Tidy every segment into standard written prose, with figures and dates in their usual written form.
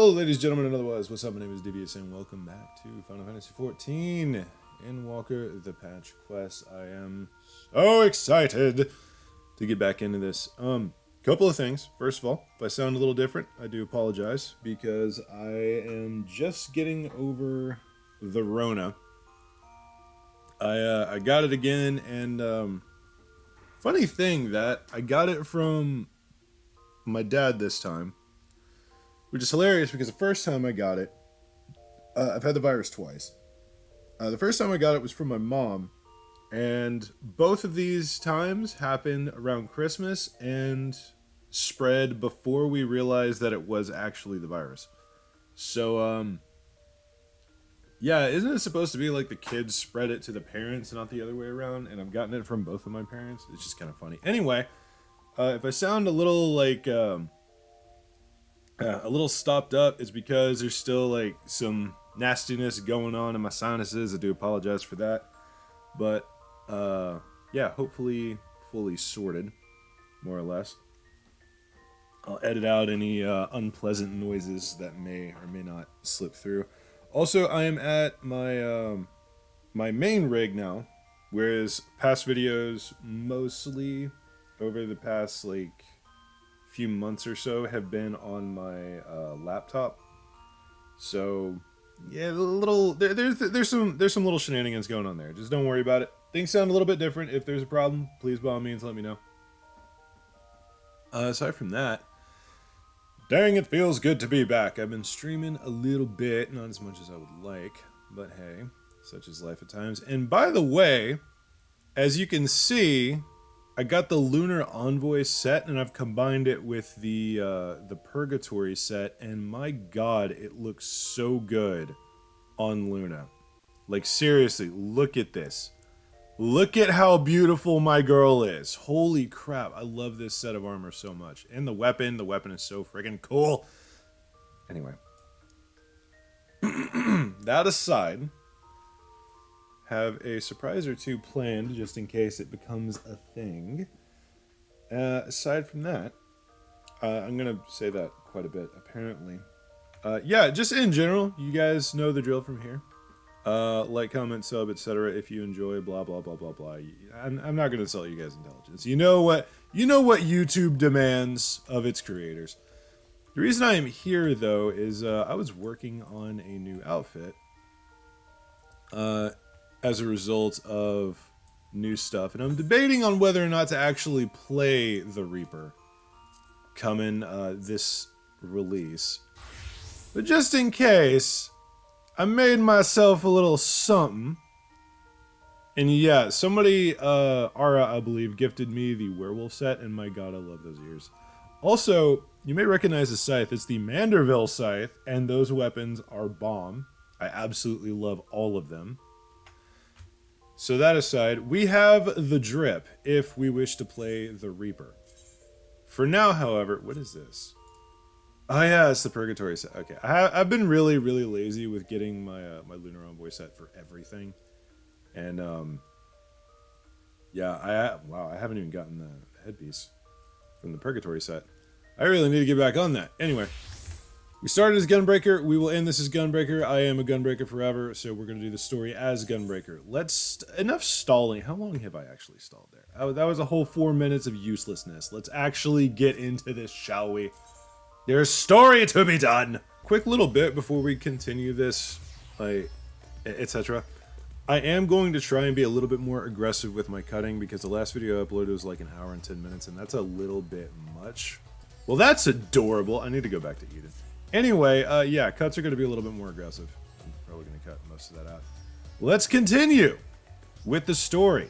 Hello, ladies, gentlemen, and otherwise. What's up? My name is Devious, and welcome back to Final Fantasy XIV in Walker the Patch Quest. I am so excited to get back into this. Couple of things. First of all, if I sound a little different, I do apologize because I am just getting over the Rona. I got it again, and funny thing that I got it from my dad this time. Which is hilarious because the first time I got it, I've had the virus twice. The first time I got it was from my mom, and both of these times happened around Christmas and spread before we realized that it was actually the virus. So, yeah, isn't it supposed to be like the kids spread it to the parents and not the other way around? And I've gotten it from both of my parents. It's just kind of funny. Anyway, if I sound a little like... a little stopped up, it's because there's still like some nastiness going on in my sinuses. I do apologize for that, but yeah, hopefully fully sorted, more or less. I'll edit out any unpleasant noises that may or may not slip through. Also, I am at my my main rig now, whereas past videos mostly over the past like few months or so have been on my laptop. So yeah, there's some little shenanigans going on there. Just don't worry about it. Things sound a little bit different. If there's a problem, please by all means let me know. Aside from that, dang, it feels good to be back. I've been streaming a little bit, not as much as I would like, but hey, such is life at times. And by the way, as you can see, I got the Lunar Envoy set, and I've combined it with the Purgatory set, and my god, it looks so good on Luna. Like, seriously, look at this. Look at how beautiful my girl is. Holy crap, I love this set of armor so much. And the weapon is so friggin' cool. Anyway. That aside, have a surprise or two planned just in case it becomes a thing. Aside from that, I'm gonna say that quite a bit, apparently. Yeah, just in general, you guys know the drill from here. Like, comment, sub, etc. if you enjoy, blah, blah, blah, blah, blah. I'm not gonna insult you guys' intelligence. You know what YouTube demands of its creators. The reason I am here, though, is I was working on a new outfit. As a result of new stuff, and I'm debating on whether or not to actually play the Reaper coming this release. But just in case, I made myself a little something. And yeah, somebody, Ara, I believe, gifted me the werewolf set, and my god, I love those ears. Also, you may recognize the scythe. It's the Manderville scythe, and those weapons are bomb. I absolutely love all of them. So that aside, we have the drip if we wish to play the Reaper. For now, however, what is this? Oh yeah, it's the Purgatory set. Okay, I've been really lazy with getting my my Lunar Envoy set for everything, and yeah, I haven't even gotten the headpiece from the Purgatory set. I really need to get back on that. Anyway. We started as Gunbreaker, we will end this as Gunbreaker. I am a Gunbreaker forever, so we're going to do the story as Gunbreaker. Enough stalling. How long have I actually stalled there? That was a whole 4 minutes of uselessness. Let's actually get into this, shall we? There's story to be done! Quick little bit before we continue this, like, etc. I am going to try and be a little bit more aggressive with my cutting, because the last video I uploaded was like an hour and 10 minutes, and that's a little bit much. Well, that's adorable. I need to go back to Eden. Anyway, yeah, cuts are going to be a little bit more aggressive. I'm probably going to cut most of that out. Let's continue with the story.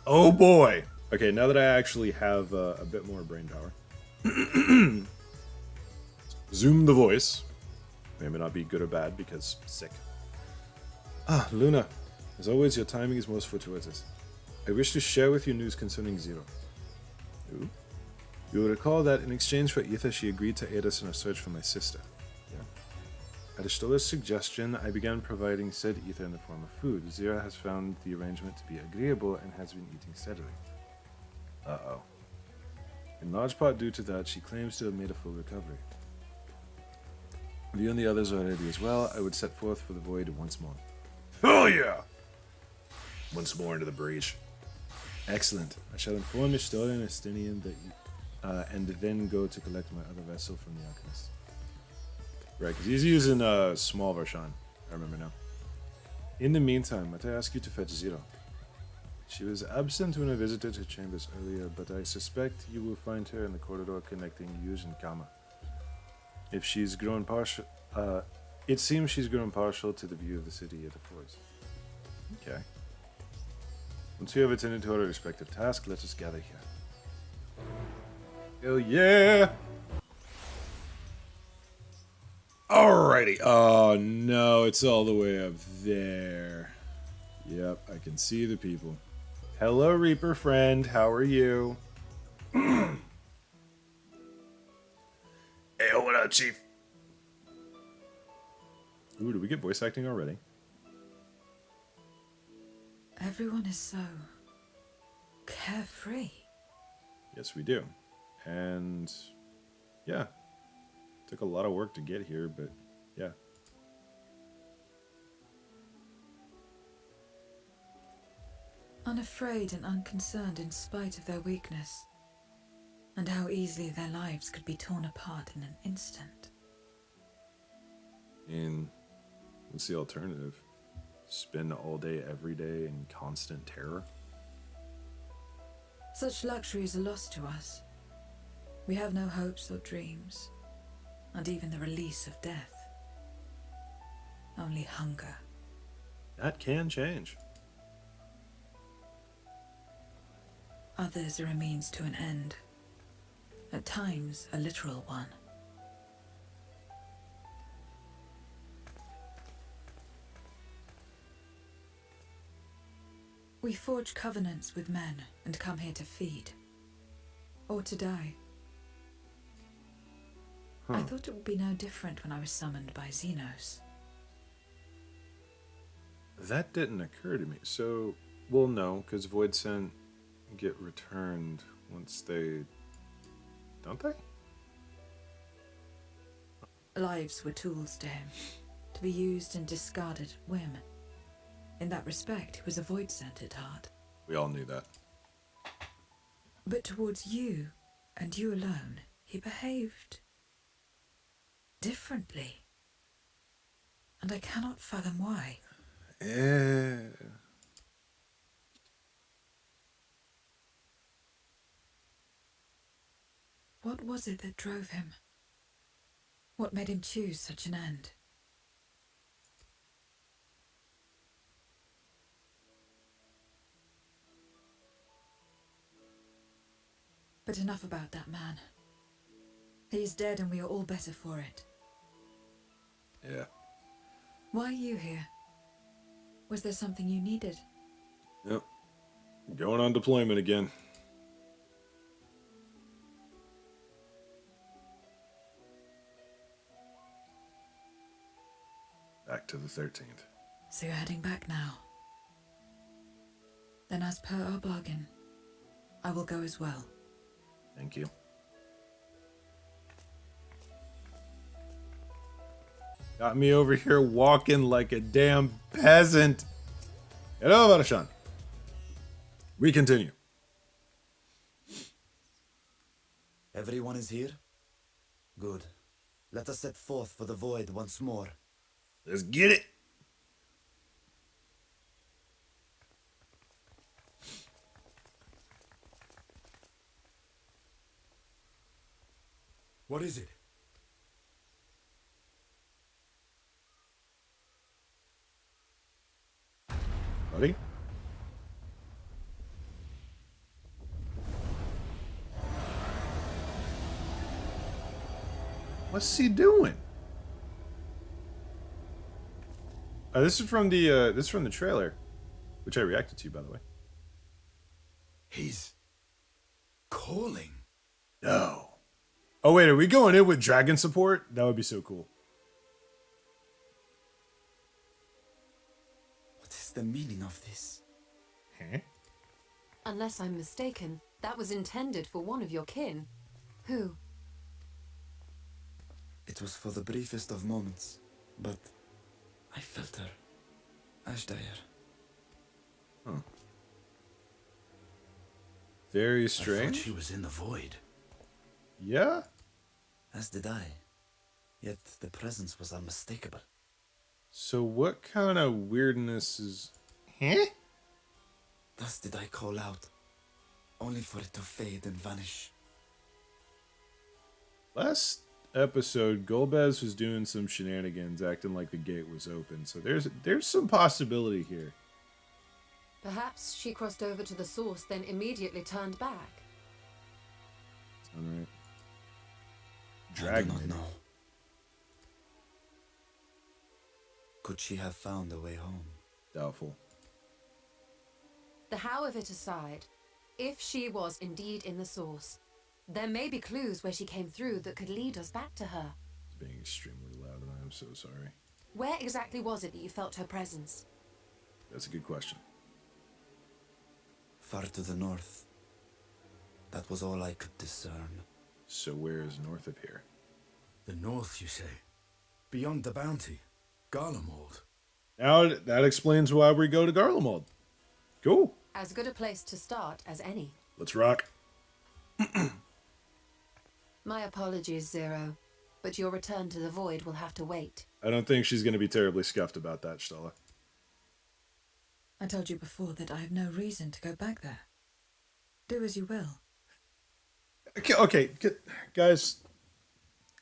Oh boy. Okay, now that I actually have a bit more brain power. Zoom the voice. May not be good or bad because sick. Ah, Luna. As always, your timing is most fortuitous. I wish to share with you news concerning Zero. Who? You will recall that in exchange for ether, she agreed to aid us in our search for my sister. Yeah. At Estola's suggestion, I began providing said ether in the form of food. Zira has found the arrangement to be agreeable and has been eating steadily. Uh-oh. In large part due to that, she claims to have made a full recovery. You and the others are ready as well. I would set forth for the void once more. Oh yeah! Once more into the breach. Excellent. I shall inform Historian and Estinian that you, and then go to collect my other vessel from the alchemist. Right, because he's using small Varshan. I remember now. In the meantime, might I ask you to fetch Zero? She was absent when I visited her chambers earlier, but I suspect you will find her in the corridor connecting Yuj and Kama. If she's grown partial, it seems she's grown partial to the view of the city it affords. Okay. Once we have attended to our respective tasks, let us gather here. Hell yeah! Alrighty. Oh no, it's all the way up there. Yep, I can see the people. Hello, Reaper friend. How are you? Hey, what up, Chief? Ooh, did we get voice acting already? Everyone is so carefree. Yes, we do. And yeah, took a lot of work to get here, but yeah. Unafraid and unconcerned in spite of their weakness, and how easily their lives could be torn apart in an instant. And what's the alternative? Spend all day, every day in constant terror? Such luxuries are lost to us. We have no hopes or dreams, and even the release of death. Only hunger. That can change. Others are a means to an end. At times, a literal one. We forge covenants with men and come here to feed. Or to die. I thought it would be no different when I was summoned by Xenos. That didn't occur to me. So, well, no, because Void Scent get returned once they... Don't they? Lives were tools to him, to be used and discarded at whim. In that respect, he was a void sent at heart. We all knew that. But towards you, and you alone, he behaved differently. And I cannot fathom why. What was it that drove him? What made him choose such an end? But enough about that man. He is dead and we are all better for it. Yeah. Why are you here? Was there something you needed? Yep. Going on deployment again. Back to the 13th. So you're heading back now. Then as per our bargain, I will go as well. Thank you. Got me over here walking like a damn peasant. Hello, Varashan. We continue. Everyone is here? Good. Let us set forth for the void once more. Let's get it. What is it? Buddy? What's he doing? This is from the trailer, which I reacted to, by the way. He's calling. No. Oh wait, are we going in with dragon support? That would be so cool. What is the meaning of this? Huh? Unless I'm mistaken, that was intended for one of your kin. Who? It was for the briefest of moments, but I felt her. Ashdire. Huh. Very I thought strange. she was in the void. Yeah? As did I. Yet the presence was unmistakable. So what kind of weirdness is... Huh? Thus did I call out, only for it to fade and vanish. Last episode, Golbez was doing some shenanigans, acting like the gate was open. So there's some possibility here. Perhaps she crossed over to the source, then immediately turned back. All right. I Drag do not me. know. Could she have found a way home? Doubtful. The how of it aside, if she was indeed in the source, there may be clues where she came through that could lead us back to her. It's being extremely loud, and I am so sorry. Where exactly was it that you felt her presence? That's a good question. Far to the north. That was all I could discern. So where is north of here? The north, you say? Beyond the bounty? Garlemald? Now that explains why we go to Garlemald. Cool. As good a place to start as any. Let's rock. My apologies, Zero, but your return to the void will have to wait. I don't think she's going to be terribly scuffed about that, Stella. I told you before that I have no reason to go back there. Do as you will. Okay, guys.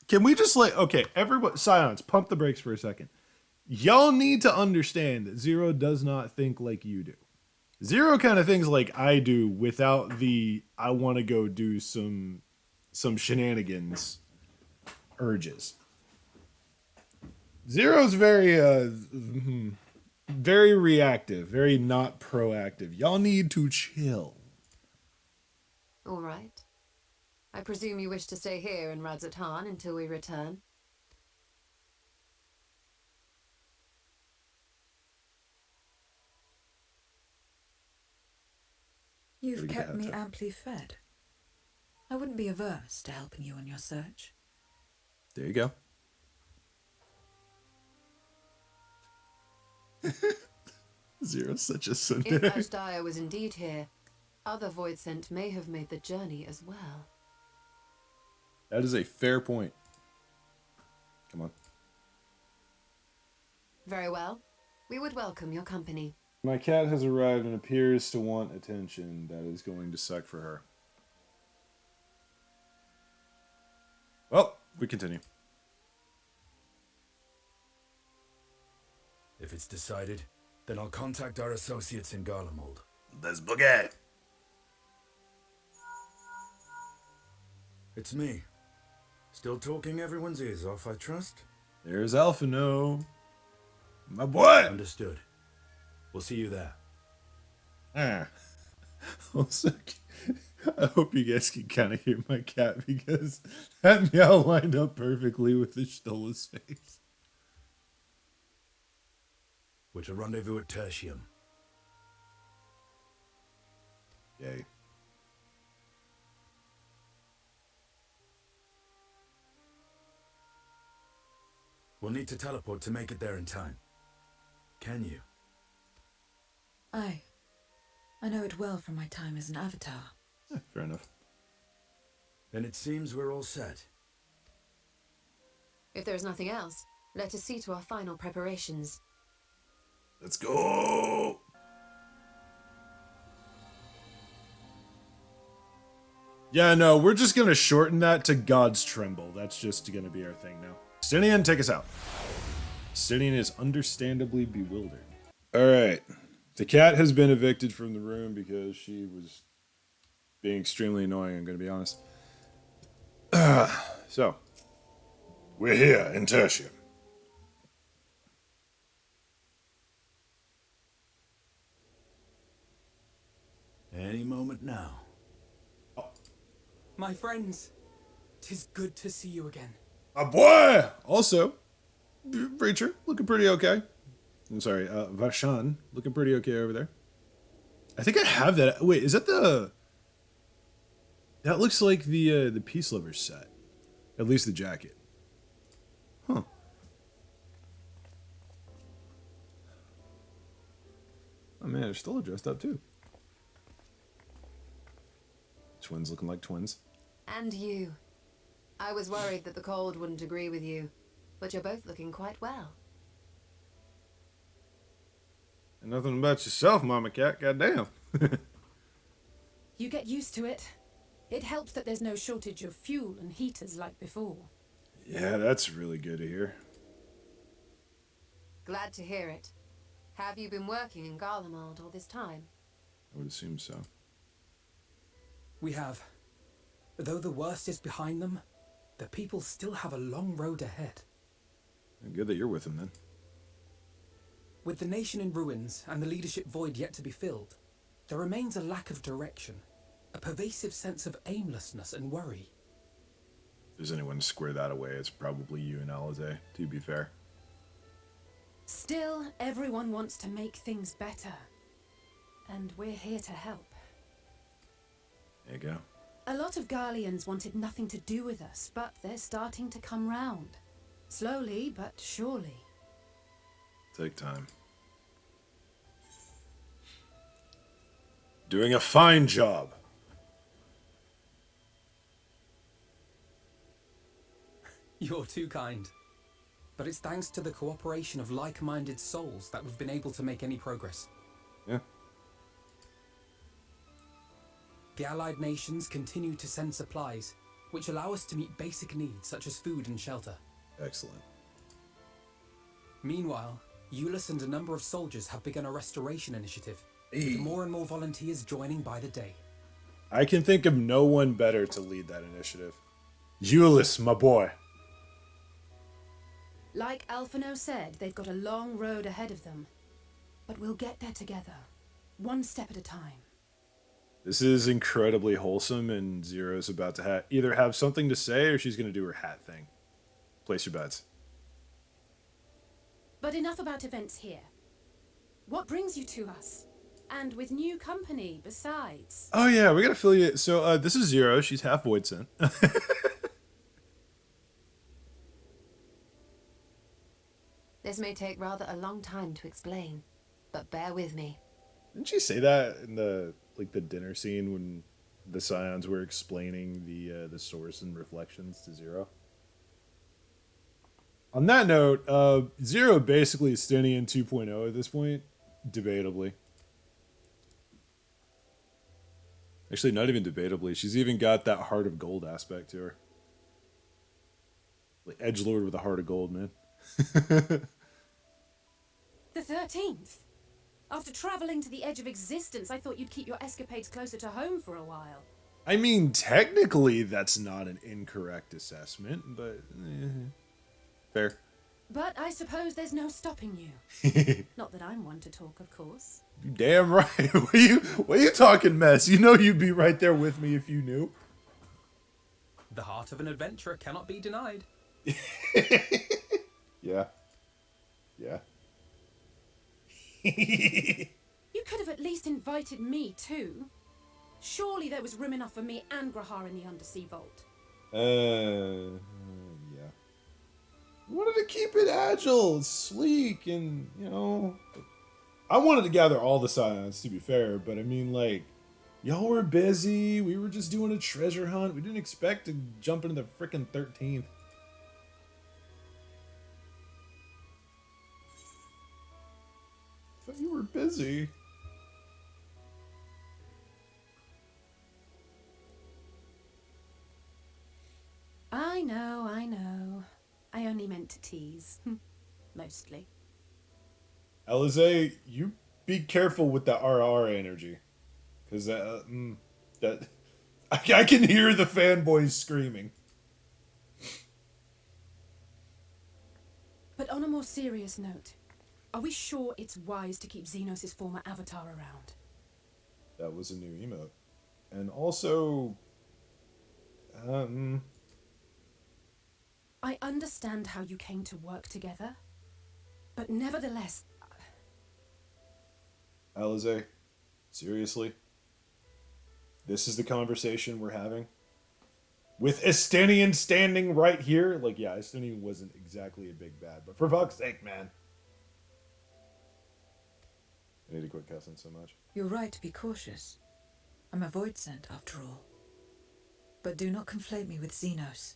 Can we just okay, everybody, silence, pump the brakes for a second. Y'all need to understand that Zero does not think like you do. Zero kind of thinks like I do without the I want to go do some shenanigans urges. Zero's very reactive, very not proactive. Y'all need to chill. All right. I presume you wish to stay here in Radzatan until we return. You've Pretty kept bad, me though. amply fed. I wouldn't be averse to helping you on your search. There you go. Zero's such a If cinder. Ashdire was indeed here, other Void Scent may have made the journey as well. That is a fair point. Come on. Very well. We would welcome your company. My cat has arrived and appears to want attention. That is going to suck for her. Well, we continue. If it's decided, then I'll contact our associates in Garlemald. Let's boogie. It's me. Still talking everyone's ears off, I trust? There's Alphino. My boy! Understood. We'll see you there. Ah. Also, I hope you guys can kind of hear my cat because that meow lined up perfectly with the Stola's face. We're to rendezvous at Tertium. Yay. We'll need to teleport to make it there in time. Can you? Aye. I know it well from my time as an avatar. Fair enough. Then it seems we're all set. If there is nothing else, let us see to our final preparations. Let's go! Yeah, no, we're just gonna shorten that to God's Tremble. That's just gonna be our thing now. Stinian, take us out. Stinian is understandably bewildered. Alright. The cat has been evicted from the room because she was being extremely annoying, I'm gonna be honest. So, we're here in Tertium. Any moment now. My friends, 'tis good to see you again. My boy! Also, Preacher, looking pretty okay. I'm sorry, Varshan, looking pretty okay over there. I think I have that. Wait, is that the... That looks like the Peace Lovers set. At least the jacket. man, they're still dressed up too. Twins looking like twins. And you. I was worried that the cold wouldn't agree with you, but you're both looking quite well. And nothing about yourself, Mama Cat. Goddamn. You get used to it. It helps that there's no shortage of fuel and heaters like before. Yeah, that's really good to hear. Glad to hear it. Have you been working in Garlemald all this time? I would assume so. We have. Though the worst is behind them, the people still have a long road ahead. Good that you're with them then. With the nation in ruins and the leadership void yet to be filled, there remains a lack of direction, a pervasive sense of aimlessness and worry. If there's anyone to square that away, it's probably you and Alize, to be fair. Still, everyone wants to make things better. And we're here to help. There you go. A lot of Garleans wanted nothing to do with us, but they're starting to come round. Slowly, but surely. Take time. Doing a fine job. You're too kind. But it's thanks to the cooperation of like-minded souls that we've been able to make any progress. Yeah. The allied nations continue to send supplies, which allow us to meet basic needs such as food and shelter. Excellent. Meanwhile, Euless and a number of soldiers have begun a restoration initiative, Hey. with more and more volunteers joining by the day. I can think of no one better to lead that initiative. Euless, my boy. Like Alphino said, they've got a long road ahead of them. But we'll get there together, one step at a time. This is incredibly wholesome, and Zero's about to either have something to say or she's going to do her hat thing. Place your bets. But enough about events here. What brings you to us? And with new company, besides. Oh yeah, we got to fill you. So this is Zero. She's half Voidson. This may take rather a long time to explain, but bear with me. Didn't she say that in the dinner scene when the Scions were explaining the source and reflections to Zero? On that note, Zero basically is Stenian 2.0 at this point, debatably. Actually, not even debatably. She's even got that heart of gold aspect to her. Like edgelord with a heart of gold, man. The 13th. After traveling to the edge of existence, I thought you'd keep your escapades closer to home for a while. I mean, technically, that's not an incorrect assessment, but fair. But I suppose there's no stopping you. Not that I'm one to talk, of course. You damn right. What are you talking mess? You know you'd be right there with me if you knew. The heart of an adventurer cannot be denied. Yeah. Yeah. You could have at least invited me too. Surely there was room enough for me and Grahar in the undersea vault. Yeah. I wanted to keep it agile, sleek, and, I wanted to gather all the Scions, to be fair, but I mean, y'all were busy, we were just doing a treasure hunt, we didn't expect to jump into the frickin' 13th. I thought you were busy. I know. I only meant to tease. Mostly. Alize, you be careful with that RR energy. Because that I can hear the fanboys screaming. But on a more serious note, are we sure it's wise to keep Xenos' former avatar around? That was a new emote. And also, I understand how you came to work together, but nevertheless... Alize, seriously? This is the conversation we're having? With Estinian standing right here? Estinian wasn't exactly a big bad, but for fuck's sake, man. I need to quit cussing so much. You're right to be cautious. I'm a void scent, after all. But do not conflate me with Xenos.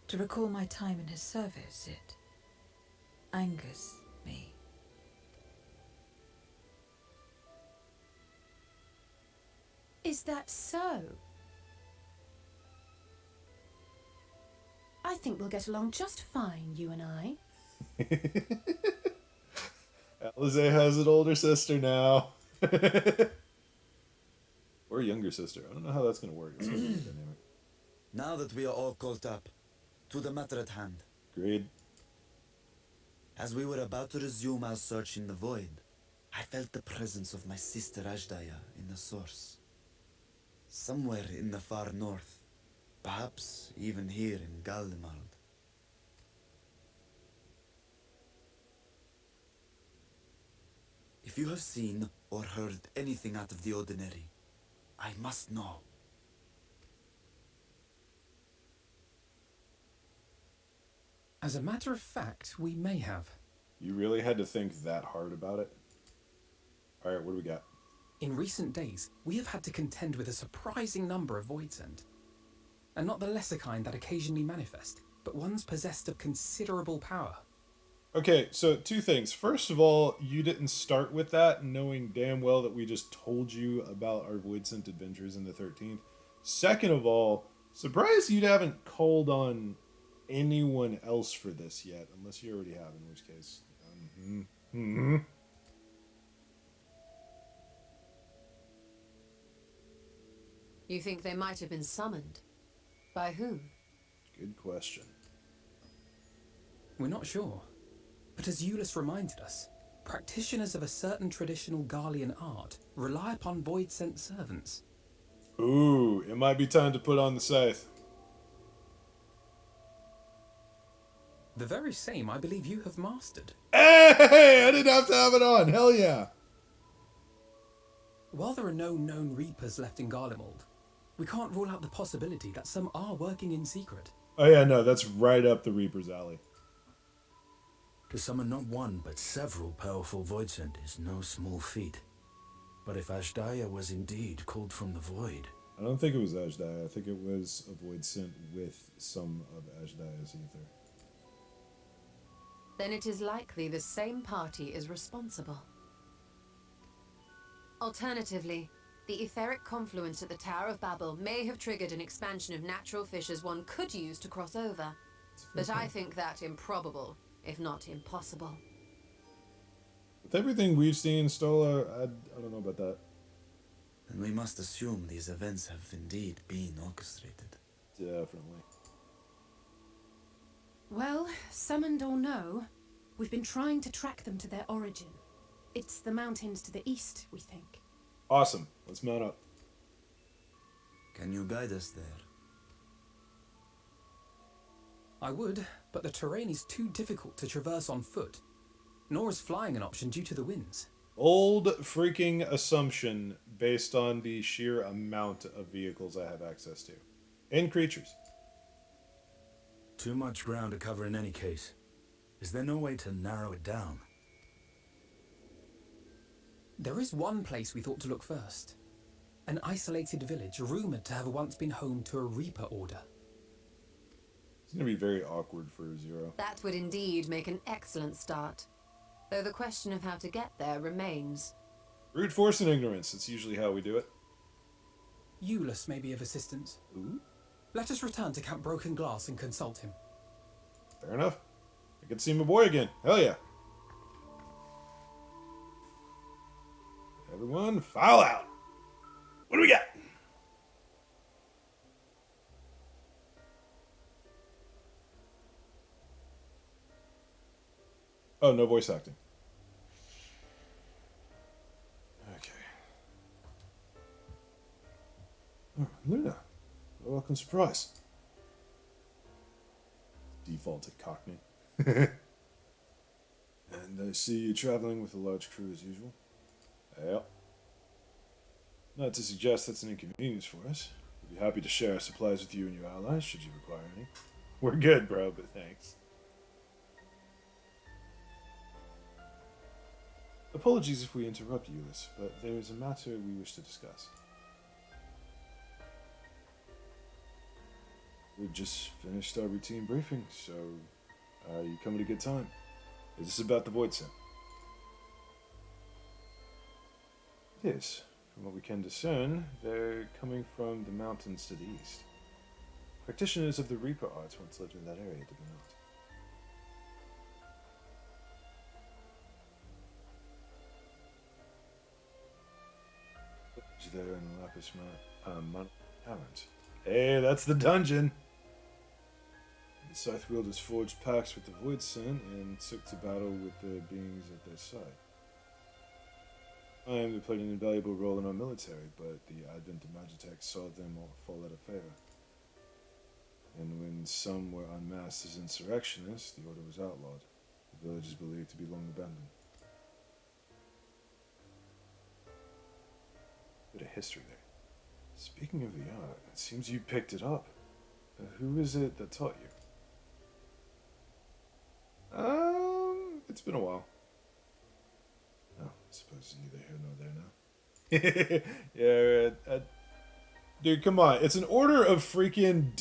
To recall my time in his service, it angers me. Is that so? I think we'll get along just fine, you and I. Alize has an older sister now. Or a younger sister. I don't know how that's going to work. It's going to be dynamic. Now that we are all caught up, to the matter at hand. Agreed. As we were about to resume our search in the void, I felt the presence of my sister Ajdaya in the source. Somewhere in the far north, perhaps even here in Garlemald. If you have seen or heard anything out of the ordinary, I must know. As a matter of fact, we may have. You really had to think that hard about it? Alright, what do we got? In recent days, we have had to contend with a surprising number of void scent. And not the lesser kind that occasionally manifest, but ones possessed of considerable power. Okay, so two things. First of all, you didn't start with that knowing damn well that we just told you about our void scent adventures in the 13th. Second of all, surprised you haven't called on anyone else for this yet, unless you already have, in which case... You think they might have been summoned? By whom? Good question. We're not sure. But as Euless reminded us, practitioners of a certain traditional Garlean art rely upon void-sent servants. Ooh, it might be time to put on the scythe. The very same I believe you have mastered. Hey, I didn't have to have it on. Hell yeah. While there are no known Reapers left in Garlemald, we can't rule out the possibility that some are working in secret. Oh yeah, no, that's right up the Reaper's alley. To summon not one, but several powerful void scent is no small feat. But if Ajdaya was indeed called from the void... I don't think it was Ajdaya. I think it was a void scent with some of Ajdaya's ether. Then it is likely the same party is responsible. Alternatively, the etheric confluence at the Tower of Babel may have triggered an expansion of natural fissures one could use to cross over. But I think that improbable, if not impossible. With everything we've seen, Stola, I don't know about that. And we must assume these events have indeed been orchestrated. Definitely. Well, summoned or no, we've been trying to track them to their origin. It's the mountains to the east, we think. Awesome. Let's mount up. Can you guide us there? I would, but the terrain is too difficult to traverse on foot. Nor is flying an option due to the winds. Old freaking assumption based on the sheer amount of vehicles I have access to. And creatures. Too much ground to cover in any case. Is there no way to narrow it down? There is one place we thought to look first. An isolated village rumoured to have once been home to a Reaper order. It's going to be very awkward for Zero. That would indeed make an excellent start. Though the question of how to get there remains. Brute force and ignorance. That's usually how we do it. Euless may be of assistance. Ooh. Let us return to Camp Broken Glass and consult him. Fair enough. I get to see my boy again. Hell yeah. Everyone, file out. What do we got? Oh, no voice acting. Okay. Oh, Luna. A welcome surprise. Default to Cockney. And I see you traveling with a large crew as usual. Yep. Not to suggest that's an inconvenience for us. We'd be happy to share our supplies with you and your allies, should you require any. We're good, bro, but thanks. Apologies if we interrupt you, Ulysses, but there is a matter we wish to discuss. We just finished our routine briefing, so you come at a good time. Is this about the Void Sin? It is. From what we can discern, they're coming from the mountains to the east. Practitioners of the Reaper arts once lived in that area, did they not? There in Lapis Caverns. Hey, that's the dungeon! The Scythe wielders forged pacts with the Void Sin and took to battle with the beings at their side. They played an invaluable role in our military, but the advent of Magitech saw them all fall out of favor. And when some were unmasked as insurrectionists, the order was outlawed. The village is believed to be long abandoned. Bit of history there. Speaking of the art, it seems you picked it up. Who is it that taught you? It's been a while. Oh, I suppose neither here nor there now. Yeah, dude, come on. It's an order of freaking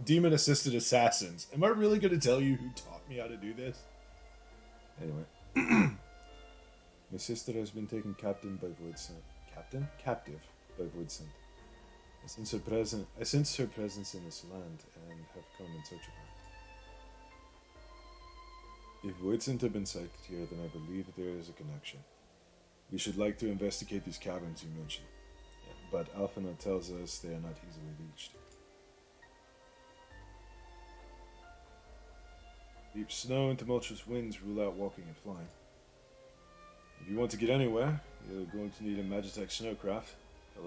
demon-assisted assassins. Am I really going to tell you who taught me how to do this? Anyway. My sister has been taken captive by Voidsent. Captive by Voidsent. I sense her presence in this land and have come in search of her. If Voidsent have been sighted here, then I believe there is a connection. We should like to investigate these caverns you mentioned, but Alphina tells us they are not easily reached. Deep snow and tumultuous winds rule out walking and flying. If you want to get anywhere, you're going to need a Magitech snowcraft. The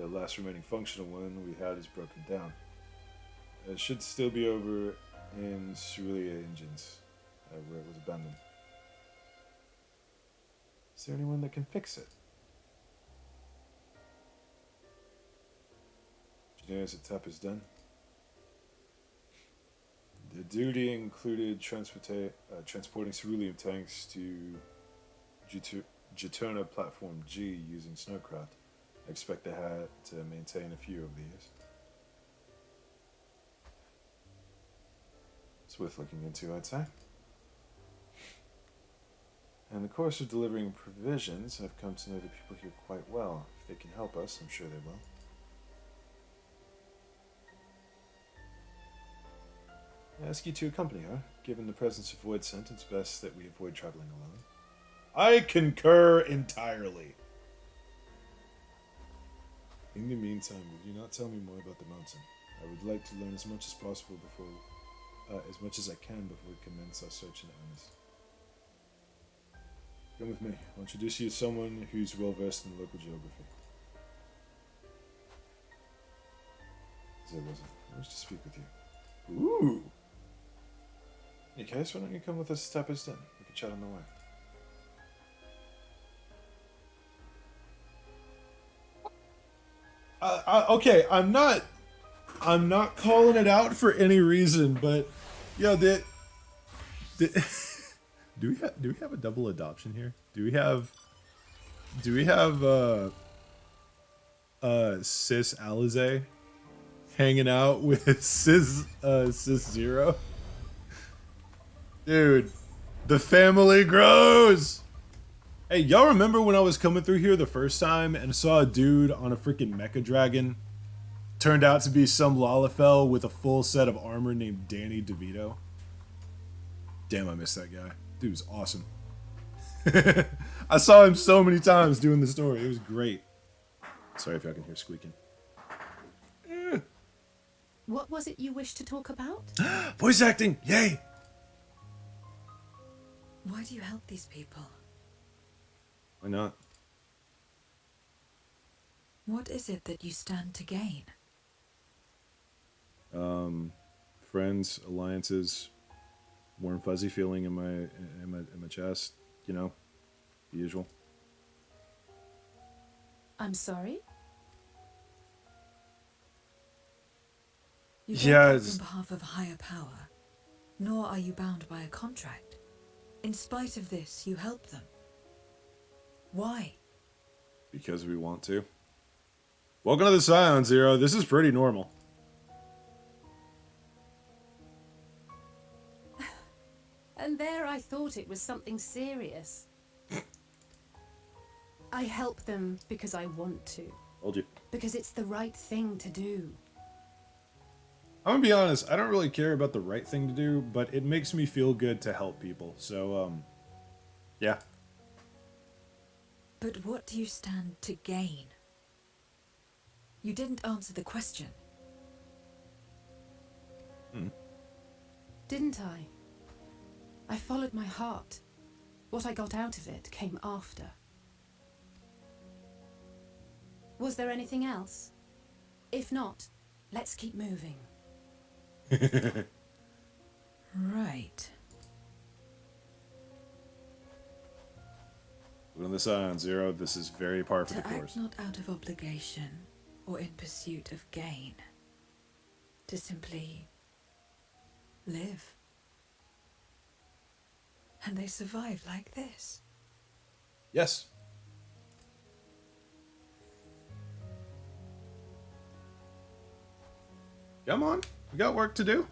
last remaining functional one we had is broken down. It should still be over in Cerulean Engines, where it was abandoned. Is there anyone that can fix it? Engineers at TAP is done. The duty included transporting cerulean tanks to Juturna Platform G using snowcraft. I expect they had to maintain a few over the years. It's worth looking into, I'd say. In the course of delivering provisions, I've come to know the people here quite well. If they can help us, I'm sure they will. I ask you to accompany her. Given the presence of Voidsent, it's best that we avoid traveling alone. I concur entirely. In the meantime, will you not tell me more about the mountain? I would like to learn as much as possible as much as I can before we commence our search in earnest. Come with me. I'll introduce you to someone who's well versed in local geography. There wasn't. I wish to speak with you. Ooh. In any case, why don't you come with us to Tapper's Den? We can chat on the way. Okay, I'm not calling it out for any reason, but yo, do we have a double adoption here? Do we have Sis Alize hanging out with Sis Zero? Dude, the family grows. Hey, y'all remember when I was coming through here the first time and saw a dude on a freaking mecha dragon? Turned out to be some Lalafell with a full set of armor named Danny DeVito. Damn, I miss that guy. Dude was awesome. I saw him so many times doing the story. It was great. Sorry if y'all can hear squeaking. What was it you wished to talk about? Voice acting! Yay! Why do you help these people? Why not? What is it that you stand to gain? Friends, alliances, warm fuzzy feeling in my chest. You know, the usual. I'm sorry? You don't work on behalf of a higher power, nor are you bound by a contract. In spite of this, you help them. Why? Because we want to. Welcome to the Scion, Zero. This is pretty normal. And there I thought it was something serious. I help them because I want to. Told you. Because it's the right thing to do. I'm gonna be honest, I don't really care about the right thing to do, but it makes me feel good to help people. So, yeah. But what do you stand to gain? You didn't answer the question. Didn't I? I followed my heart. What I got out of it came after. Was there anything else? If not, let's keep moving. Right. Look on the Scion, Zero. This is very par for the To course. act not out of obligation or in pursuit of gain. To simply live. And they survive like this. Yes. Come on. We got work to do.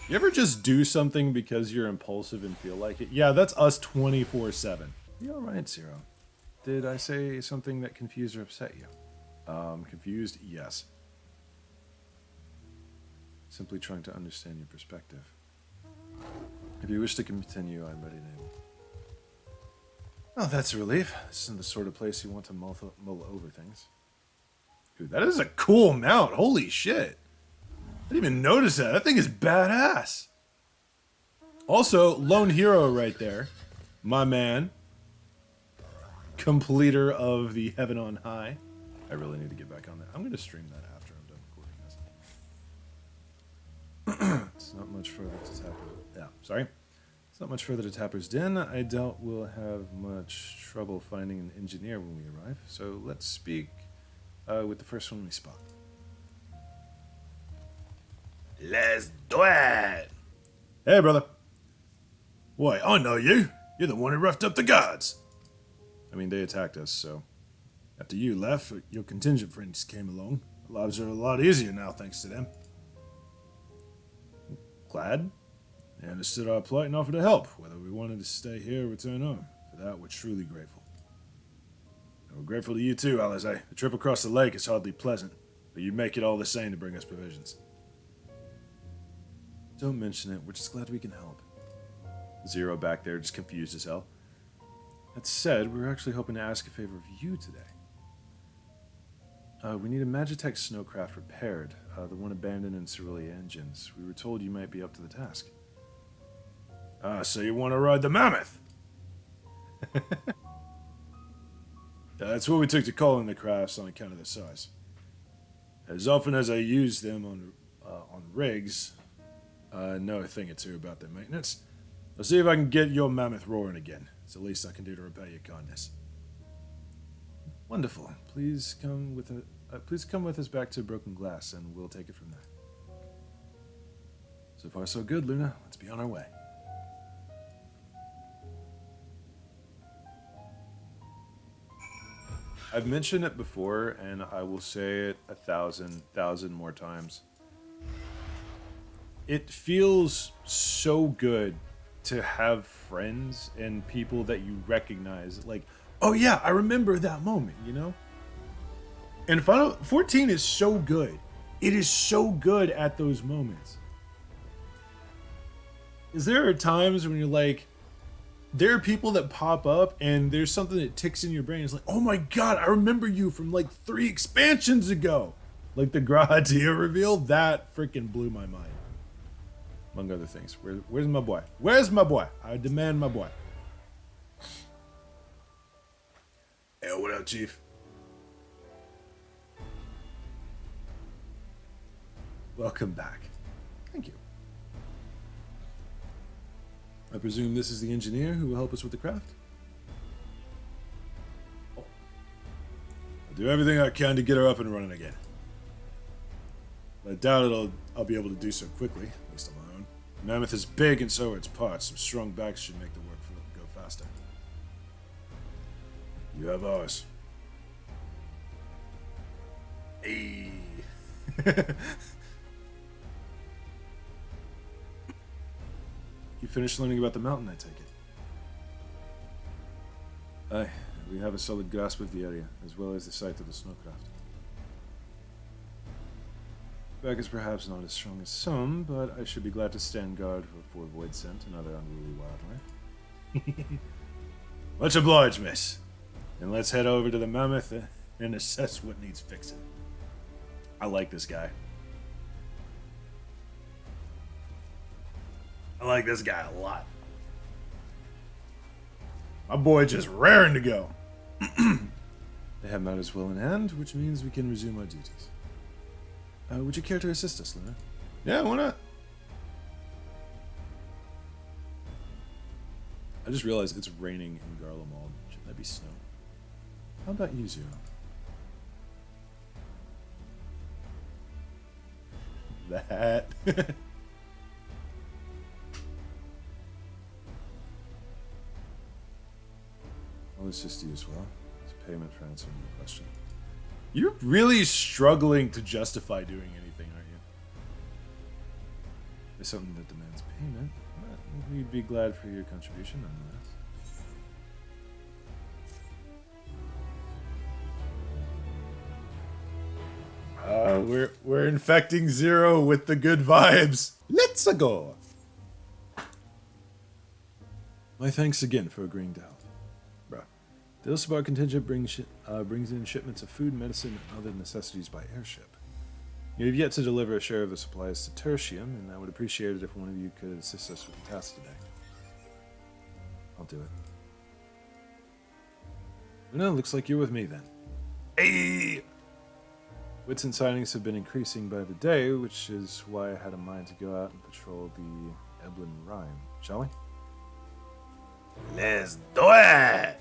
You ever just do something because you're impulsive and feel like it? Yeah, that's us 24/7. You alright, Zero? Did I say something that confused or upset you? Confused? Yes. Simply trying to understand your perspective. If you wish to continue, I'm ready to. Oh, that's a relief. This isn't the sort of place you want to mull over things. Dude, that is a cool mount. Holy shit. I didn't even notice that. That thing is badass. Also, lone hero right there. My man. Completer of the Heaven on High. I really need to get back on that. I'm going to stream that after I'm done recording this. It's not much further to Tapper's... Yeah, sorry. It's not much further to Tapper's Den. I doubt we'll have much trouble finding an engineer when we arrive. So let's speak with the first one we spot. Let's do it! Hey, brother. Why, I know you. You're the one who roughed up the guards. I mean, they attacked us, so... After you left, your contingent friends came along. Our lives are a lot easier now, thanks to them. Glad. They understood our plight and offered to help, whether we wanted to stay here or return home. For that, we're truly grateful. And we're grateful to you too, Alizé. The trip across the lake is hardly pleasant, but you make it all the same to bring us provisions. Don't mention it, we're just glad we can help. Zero back there, just confused as hell. That said, we're actually hoping to ask a favor of you today. We need a Magitech snowcraft repaired, the one abandoned in Cerulean Engines. We were told you might be up to the task. So you want to ride the mammoth? That's what we took to calling the crafts on account of their size. As often as I use them on rigs, I know a thing or two about their maintenance. I'll see if I can get your mammoth roaring again. It's the least I can do to repay your kindness. Wonderful. Please come with us back to Broken Glass, and we'll take it from there. So far, so good, Luna. Let's be on our way. I've mentioned it before, and I will say it 1,000 more times. It feels so good to have friends and people that you recognize. Like, oh yeah, I remember that moment, you know? And Final 14 is so good. It is so good at those moments. Is there are times when you're like, there are people that pop up and there's something that ticks in your brain. It's like, oh my god, I remember you from like 3 expansions ago. Like the Grahatia reveal, that freaking blew my mind. Among other things. Where's my boy? Where's my boy? I demand my boy. Hey, what up, Chief? Welcome back. Thank you. I presume this is the engineer who will help us with the craft? I'll do everything I can to get her up and running again. But I doubt I'll be able to do so quickly, at least on my own. The mammoth is big and so are its parts. Some strong backs should make the work go faster. You have ours. Hey. You finished learning about the mountain, I take it? Aye, we have a solid grasp of the area, as well as the site of the snowcraft. Back is perhaps not as strong as some, but I should be glad to stand guard for void scent and other unruly wildlife. Much obliged, miss. And let's head over to the mammoth and assess what needs fixing. I like this guy. I like this guy a lot. My boy just raring to go. They have matters well in hand, which means we can resume our duties. Would you care to assist us, Luna? Yeah, why not? I just realized it's raining in Garlemald. Shouldn't that be snow? How about you, Zero? That. I'll assist you as well. It's payment for answering your question. You're really struggling to justify doing anything, aren't you? There's something that demands payment, but we'd be glad for your contribution nonetheless. We're infecting Zero with the good vibes. Let's go. My thanks again for agreeing to help. Bruh. The Ilsabar contingent brings in shipments of food, medicine, and other necessities by airship. You have yet to deliver a share of the supplies to Tertium, and I would appreciate it if one of you could assist us with the task today. I'll do it. No, looks like you're with me then. Hey! Wits and sightings have been increasing by the day, which is why I had a mind to go out and patrol the Eblin Rime. Shall we? Let's do it!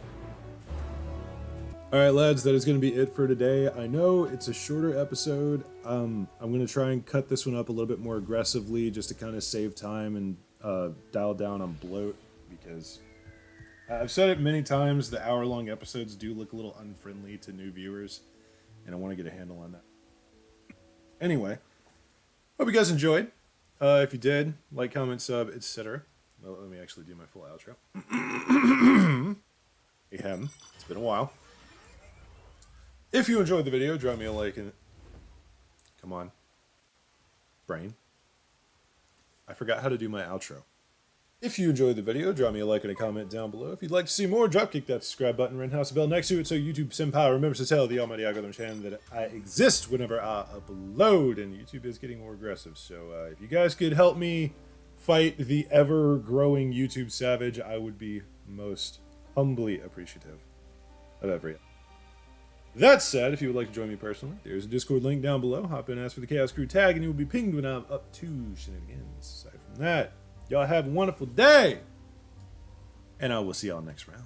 Alright lads, that is going to be it for today. I know it's a shorter episode. I'm going to try and cut this one up a little bit more aggressively just to kind of save time and dial down on bloat, because I've said it many times, the hour-long episodes do look a little unfriendly to new viewers, and I want to get a handle on that. Anyway, hope you guys enjoyed. If you did, like, comment, sub, etc. Well, let me actually do my full outro. Ahem. It's been a while. If you enjoyed the video, drop me a like and... Come on. Brain. I forgot how to do my outro. If you enjoyed the video, drop me a like and a comment down below. If you'd like to see more, dropkick that subscribe button, ring house bell next to it so YouTube Senpai remembers to tell the almighty algorithm channel that I exist whenever I upload, and YouTube is getting more aggressive. So if you guys could help me fight the ever-growing YouTube savage, I would be most humbly appreciative of every. That said, if you would like to join me personally, there's a Discord link down below. Hop in and ask for the Chaos Crew tag, and you will be pinged when I'm up to shenanigans. Aside from that, y'all have a wonderful day, and I will see y'all next round.